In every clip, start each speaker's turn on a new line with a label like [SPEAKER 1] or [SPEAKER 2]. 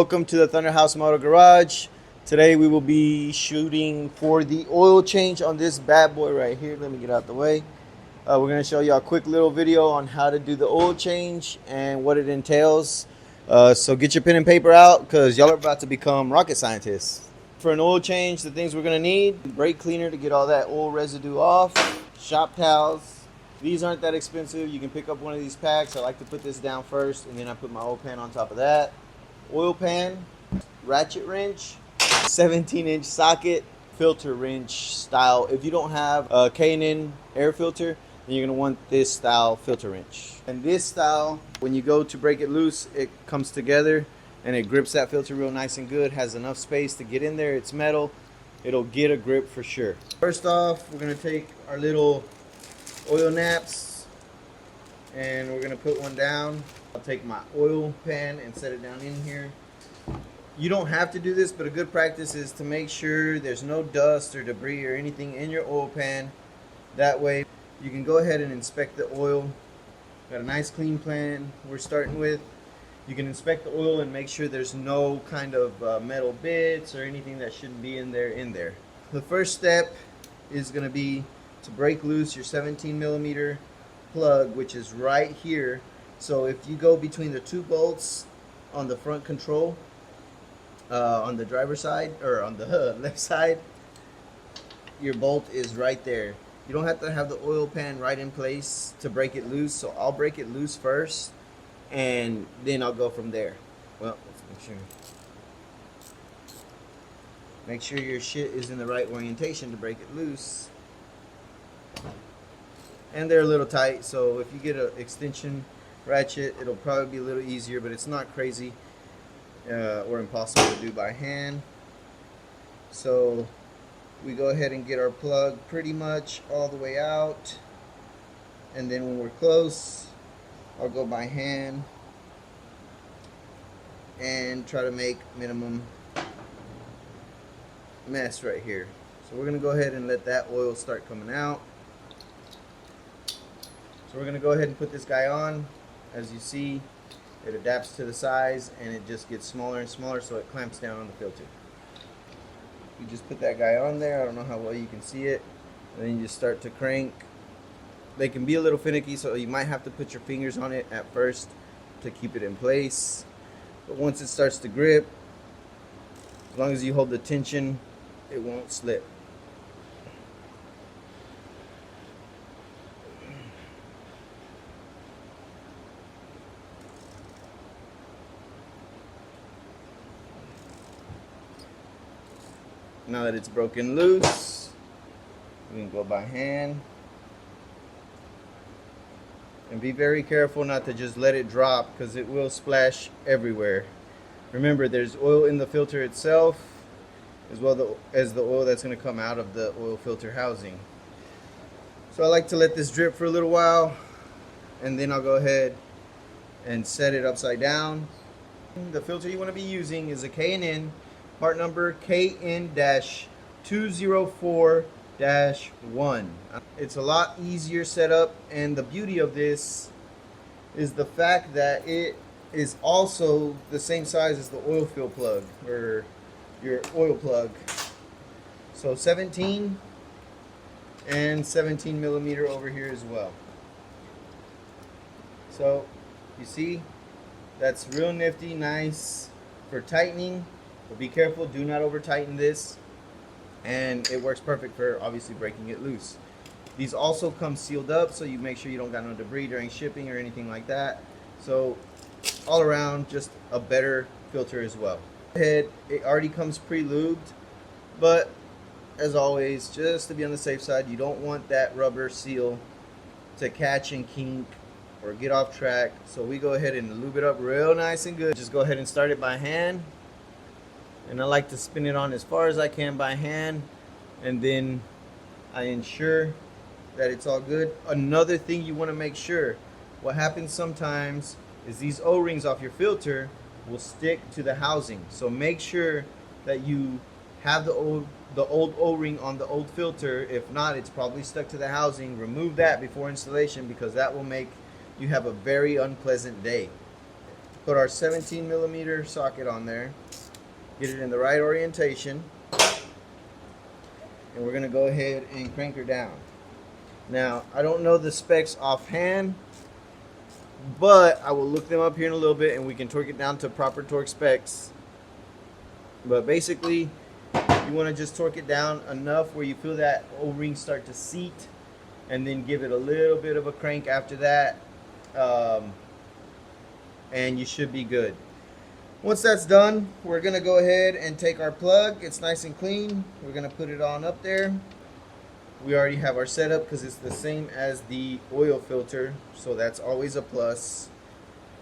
[SPEAKER 1] Welcome to the Thunder House Motor Garage. Today we will be shooting for the oil change on this bad boy right here. Let me get out the way. We're going to show you a quick little video on how to do the oil change and what it entails. So get your pen and paper out because y'all are about to become rocket scientists. For an oil change, the things we're going to need: brake cleaner to get all that oil residue off, shop towels. These aren't that expensive. You can pick up one of these packs. I like to put this down first and then I put my oil pan on top of that. Oil pan, ratchet wrench, 17-inch socket, filter wrench style. If you don't have a K&N air filter, then you're going to want this style filter wrench. And this style, when you go to break it loose, it comes together and it grips that filter real nice and good. Has enough space to get in there. It's metal. It'll get a grip for sure. First off, we're going to take our little oil naps and we're going to put one down. I'll take my oil pan and set it down in here. You don't have to do this, but a good practice is to make sure there's no dust or debris or anything in your oil pan. That way you can go ahead and inspect the oil. Got a nice clean pan we're starting with. You can inspect the oil and make sure there's no kind of metal bits or anything that shouldn't be in there. The first step is going to be to break loose your 17mm plug, which is right here. So if you go between the two bolts on the front control, on the driver's side or on the left side, your bolt is right there. You don't have to have the oil pan right in place to break it loose. So I'll break it loose first and then I'll go from there. Well, let's make sure your shit is in the right orientation to break it loose. And they're a little tight, so if you get an extension ratchet, it'll probably be a little easier, but it's not crazy or impossible to do by hand. So we go ahead and get our plug pretty much all the way out, and then when we're close, I'll go by hand and try to make minimum mess right here. So we're going to go ahead and let that oil start coming out. So we're going to go ahead and put this guy on. As you see, it adapts to the size and it just gets smaller and smaller, so it clamps down on the filter. You just put that guy on there. I don't know how well you can see it. And then you just start to crank. They can be a little finicky, so you might have to put your fingers on it at first to keep it in place. But once it starts to grip, as long as you hold the tension, it won't slip. Now that it's broken loose, we can go by hand. And be very careful not to just let it drop because it will splash everywhere. Remember, there's oil in the filter itself as well as the oil that's going to come out of the oil filter housing. So I like to let this drip for a little while and then I'll go ahead and set it upside down. The filter you want to be using is a K&N, part number KN-204-1. It's a lot easier setup, and the beauty of this is the fact that it is also the same size as the oil fill plug or your oil plug. So 17 and 17mm over here as well. So you see, that's real nifty, nice for tightening, but be careful, do not over tighten this. And it works perfect for obviously breaking it loose. These also come sealed up, so you make sure you don't got no debris during shipping or anything like that. So all around, just a better filter as well. It already comes pre-lubed, but as always, just to be on the safe side, you don't want that rubber seal to catch and kink or get off track. So we go ahead and lube it up real nice and good. Just go ahead and start it by hand. And I like to spin it on as far as I can by hand, and then I ensure that it's all good. Another thing you want to make sure, what happens sometimes is these O-rings off your filter will stick to the housing. So make sure that you have the old O-ring on the old filter. If not, it's probably stuck to the housing. Remove that before installation because that will make you have a very unpleasant day. Put our 17 millimeter socket on there, get it in the right orientation, and we're gonna go ahead and crank her down. Now, I don't know the specs offhand, but I will look them up here in a little bit and we can torque it down to proper torque specs. But basically, you want to just torque it down enough where you feel that O-ring start to seat, and then give it a little bit of a crank after that, and you should be good. Once that's done, we're going to go ahead and take our plug. It's nice and clean. We're going to put it on up there. We already have our setup because it's the same as the oil filter, so that's always a plus.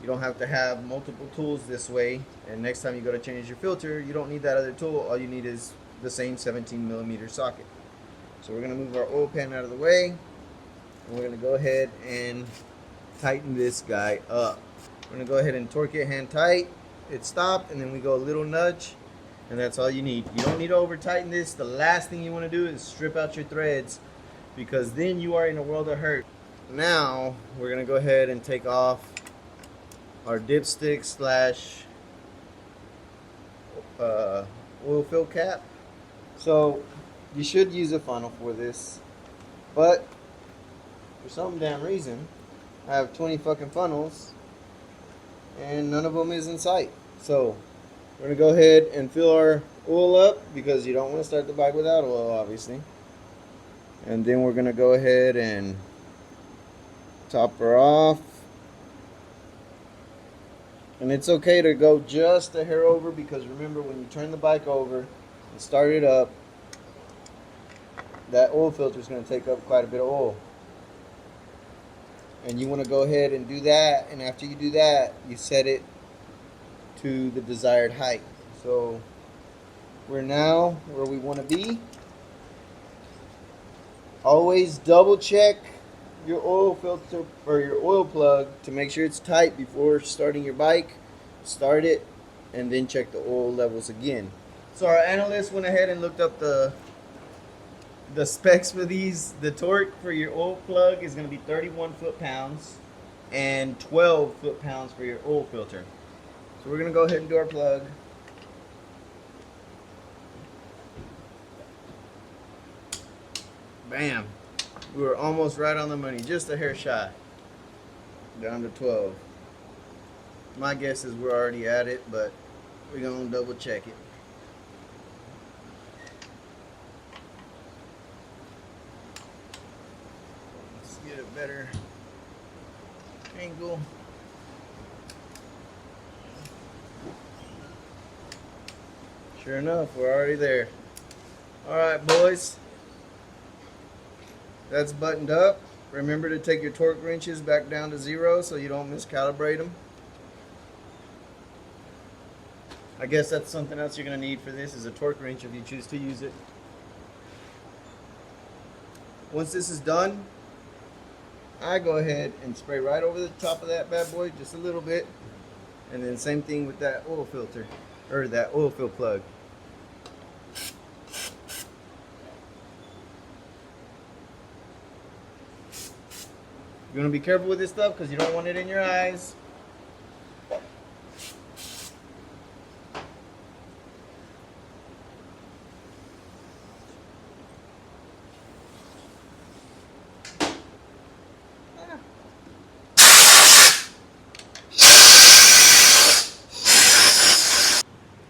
[SPEAKER 1] You don't have to have multiple tools this way, and next time you go to change your filter, you don't need that other tool. All you need is the same 17 millimeter socket. So we're going to move our oil pan out of the way, and we're going to go ahead and tighten this guy up. We're going to go ahead and torque it hand tight. It stopped, and then we go a little nudge, and that's all you need. You don't need to over tighten this. The last thing you want to do is strip out your threads, because then you are in a world of hurt. Now we're going to go ahead and take off our dipstick slash oil fill cap. So you should use a funnel for this, but for some damn reason I have 20 fucking funnels and none of them is in sight. So we're gonna go ahead and fill our oil up, because you don't want to start the bike without oil, obviously. And then we're gonna go ahead and top her off. And it's okay to go just a hair over, because remember, when you turn the bike over and start it up, that oil filter is going to take up quite a bit of oil. And you want to go ahead and do that, and after you do that, you set it to the desired height. So we're now where we want to be. Always double check your oil filter or your oil plug to make sure it's tight before starting your bike. Start it and then check the oil levels again. So our analyst went ahead and looked up the specs for these. The torque for your oil plug is going to be 31 foot-pounds and 12 foot-pounds for your oil filter. So we're going to go ahead and do our plug. Bam. We were almost right on the money, just a hair shy. Down to 12. My guess is we're already at it, but we're going to double check it. Let's get a better angle. Sure enough, we're already there. Alright, boys. That's buttoned up. Remember to take your torque wrenches back down to 0 so you don't miscalibrate them. I guess that's something else you're going to need for this, is a torque wrench if you choose to use it. Once this is done, I go ahead and spray right over the top of that bad boy just a little bit. And then same thing with that oil filter, or that oil fill plug. You're going to be careful with this stuff because you don't want it in your eyes.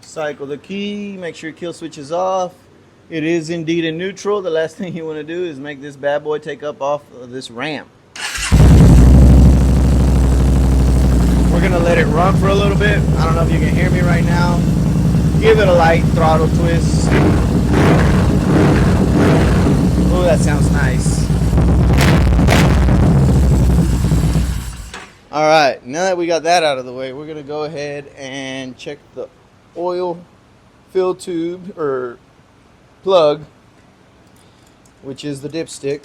[SPEAKER 1] Cycle the key, make sure your kill switch is off. It is indeed in neutral. The last thing you want to do is make this bad boy take up off of this ramp. We're going to let it run for a little bit. I don't know if you can hear me right now. Give it a light throttle twist. Oh, that sounds nice. Alright, now that we got that out of the way, we're going to go ahead and check the oil fill tube or plug, which is the dipstick.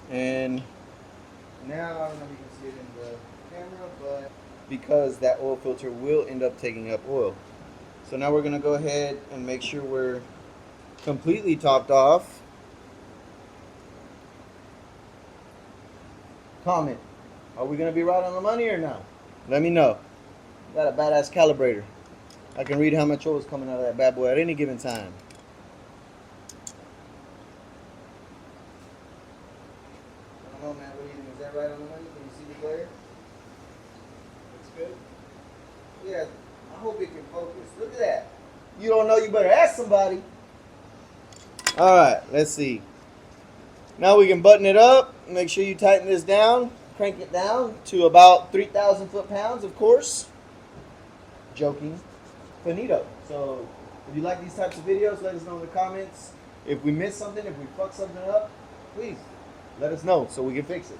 [SPEAKER 1] And now, I don't know if you can see it in the camera, but because that oil filter will end up taking up oil. So now we're going to go ahead and make sure we're completely topped off. comment. Are we gonna be right on the money or not? Let me know. Got a badass calibrator. I can read how much oil is coming out of that bad boy at any given time. I don't know, man. What do you think? Is that right on the money? Can you see the glare? Looks good. Yeah. I hope it can focus. Look at that. You don't know? You better ask somebody. All right. Let's see. Now we can button it up. Make sure you tighten this down. Crank it down to about 3,000 foot-pounds, of course. Joking. Finito. So if you like these types of videos, let us know in the comments. If we missed something, if we fucked something up, please let us know so we can fix it.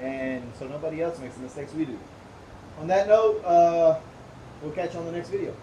[SPEAKER 1] And so nobody else makes the mistakes we do. On that note, we'll catch you on the next video.